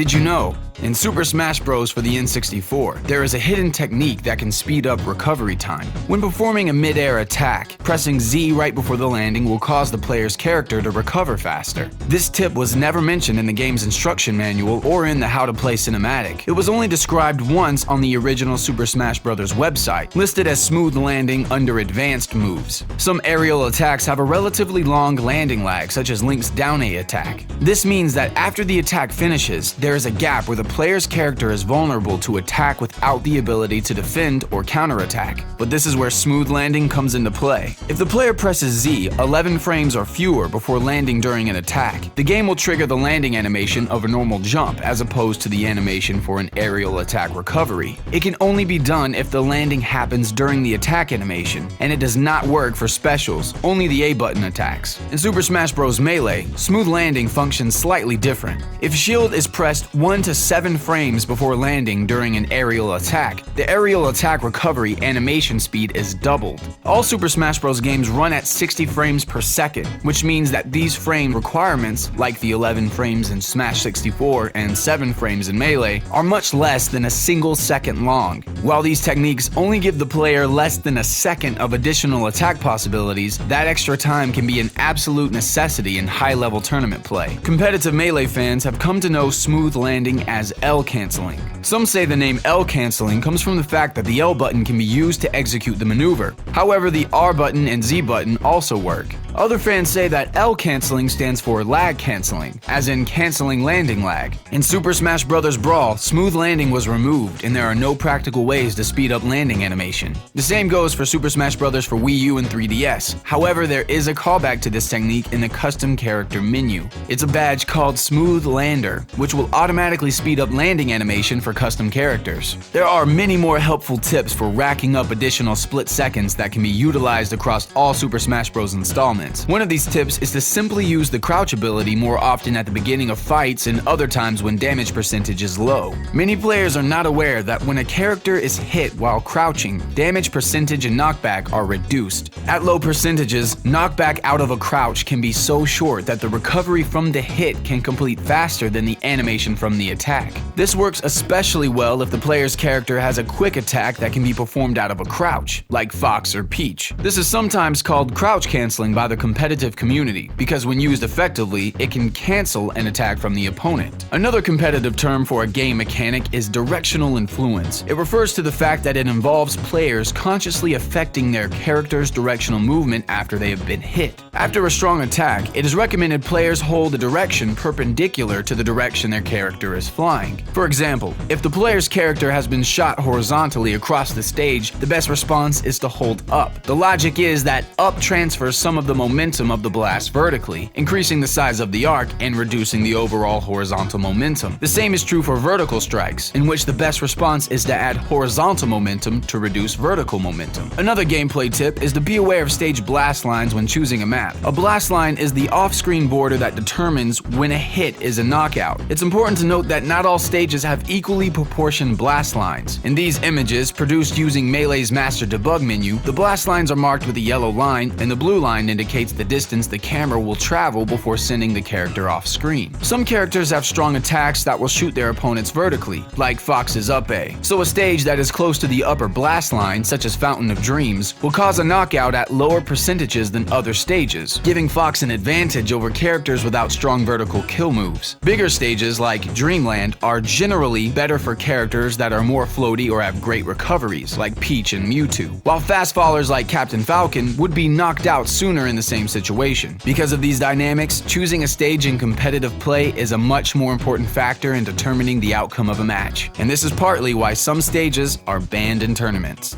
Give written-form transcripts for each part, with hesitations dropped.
Did you know? In Super Smash Bros. For the N64, there is a hidden technique that can speed up recovery time. When performing a mid-air attack, pressing Z right before the landing will cause the player's character to recover faster. This tip was never mentioned in the game's instruction manual or in the How to Play cinematic. It was only described once on the original Super Smash Bros. Website, listed as smooth landing under advanced moves. Some aerial attacks have a relatively long landing lag, such as Link's down A attack. This means that after the attack finishes, there is a gap where the player's character is vulnerable to attack without the ability to defend or counterattack. But this is where smooth landing comes into play. If the player presses Z 11 frames or fewer before landing during an attack, the game will trigger the landing animation of a normal jump as opposed to the animation for an aerial attack recovery. It can only be done if the landing happens during the attack animation, and it does not work for specials, only the A button attacks. In Super Smash Bros. Melee, smooth landing functions slightly different. If shield is pressed 1 to 7 frames before landing during an aerial attack, the aerial attack recovery animation speed is doubled. All Super Smash Bros. Games run at 60 frames per second, which means that these frame requirements, like the 11 frames in Smash 64 and 7 frames in Melee, are much less than a single second long. While these techniques only give the player less than a second of additional attack possibilities, that extra time can be an absolute necessity in high-level tournament play. Competitive Melee fans have come to know smooth landing as L canceling. Some say the name L canceling comes from the fact that the L button can be used to execute the maneuver. However, the R button and Z button also work. Other fans say that L canceling stands for lag canceling, as in canceling landing lag. In Super Smash Bros. Brawl, smooth landing was removed and there are no practical ways to speed up landing animation. The same goes for Super Smash Bros. For Wii U and 3DS. However, there is a callback to this technique in the custom character menu. It's a badge called Smooth Lander, which will automatically speed up landing animation for custom characters. There are many more helpful tips for racking up additional split seconds that can be utilized across all Super Smash Bros. Installments. One of these tips is to simply use the crouch ability more often at the beginning of fights and other times when damage percentage is low. Many players are not aware that when a character is hit while crouching, damage percentage and knockback are reduced. At low percentages, knockback out of a crouch can be so short that the recovery from the hit can complete faster than the animation from the attack. This works especially well if the player's character has a quick attack that can be performed out of a crouch, like Fox or Peach. This is sometimes called crouch canceling by the competitive community, because when used effectively, it can cancel an attack from the opponent. Another competitive term for a game mechanic is directional influence. It refers to the fact that it involves players consciously affecting their character's directional movement after they have been hit. After a strong attack, it is recommended players hold a direction perpendicular to the direction their character is flying. For example, if the player's character has been shot horizontally across the stage, the best response is to hold up. The logic is that up transfers some of the momentum of the blast vertically, increasing the size of the arc and reducing the overall horizontal momentum. The same is true for vertical strikes, in which the best response is to add horizontal momentum to reduce vertical momentum. Another gameplay tip is to be aware of stage blast lines when choosing a map. A blast line is the off-screen border that determines when a hit is a knockout. It's important to note that not all stages have equally proportioned blast lines. In these images, produced using Melee's Master Debug menu, the blast lines are marked with a yellow line, and the blue line indicates the distance the camera will travel before sending the character off screen. Some characters have strong attacks that will shoot their opponents vertically, like Fox's up A. So a stage that is close to the upper blast line, such as Fountain of Dreams, will cause a knockout at lower percentages than other stages, giving Fox an advantage over characters without strong vertical kill moves. Bigger stages like Dreamland are generally better for characters that are more floaty or have great recoveries, like Peach and Mewtwo, while fast fallers like Captain Falcon would be knocked out sooner in the same situation. Because of these dynamics, choosing a stage in competitive play is a much more important factor in determining the outcome of a match, and this is partly why some stages are banned in tournaments.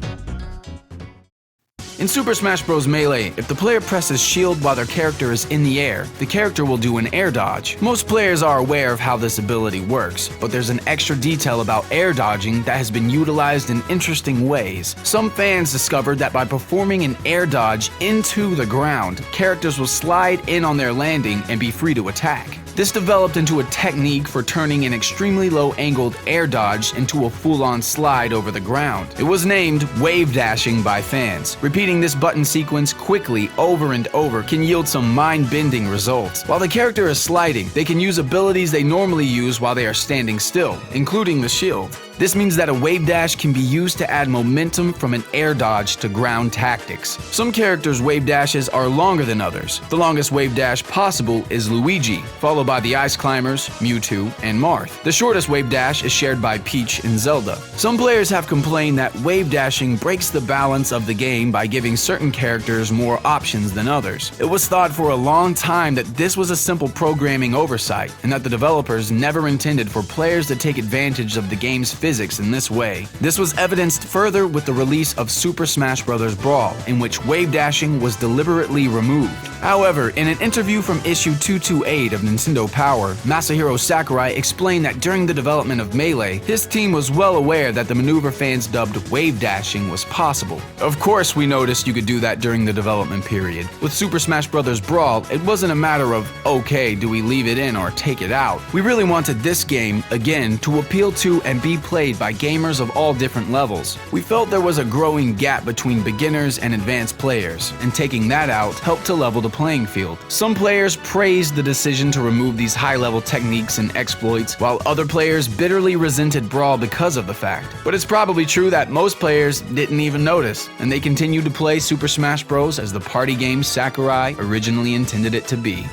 In Super Smash Bros. Melee, if the player presses shield while their character is in the air, the character will do an air dodge. Most players are aware of how this ability works, but there's an extra detail about air dodging that has been utilized in interesting ways. Some fans discovered that by performing an air dodge into the ground, characters will slide in on their landing and be free to attack. This developed into a technique for turning an extremely low-angled air dodge into a full-on slide over the ground. It was named Wavedashing by fans. Repeating this button sequence quickly over and over can yield some mind-bending results. While the character is sliding, they can use abilities they normally use while they are standing still, including the shield. This means that a wave dash can be used to add momentum from an air dodge to ground tactics. Some characters' wave dashes are longer than others. The longest wave dash possible is Luigi, followed by the Ice Climbers, Mewtwo, and Marth. The shortest wave dash is shared by Peach and Zelda. Some players have complained that wave dashing breaks the balance of the game by giving certain characters more options than others. It was thought for a long time that this was a simple programming oversight, and that the developers never intended for players to take advantage of the game's physics in this way. This was evidenced further with the release of Super Smash Bros. Brawl, in which wave dashing was deliberately removed. However, in an interview from issue 228 of Nintendo Power, Masahiro Sakurai explained that during the development of Melee, his team was well aware that the maneuver fans dubbed wave dashing was possible. Of course, we noticed you could do that during the development period. With Super Smash Bros. Brawl, it wasn't a matter of, okay, do we leave it in or take it out? We really wanted this game, again, to appeal to and be played by gamers of all different levels. We felt there was a growing gap between beginners and advanced players, and taking that out helped to level the playing field. Some players praised the decision to remove these high-level techniques and exploits, while other players bitterly resented Brawl because of the fact. But it's probably true that most players didn't even notice, and they continued to play Super Smash Bros. As the party game Sakurai originally intended it to be.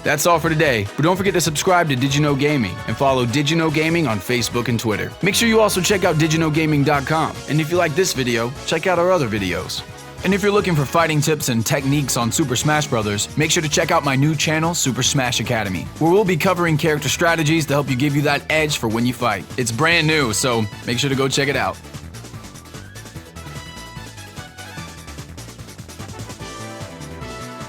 That's all for today, but don't forget to subscribe to DidYouKnowGaming and follow DidYouKnowGaming on Facebook and Twitter. Make sure you also check out DidYouKnowGaming.com, and if you like this video, check out our other videos. And if you're looking for fighting tips and techniques on Super Smash Bros., make sure to check out my new channel, Super Smash Academy, where we'll be covering character strategies to help you give you that edge for when you fight. It's brand new, so make sure to go check it out.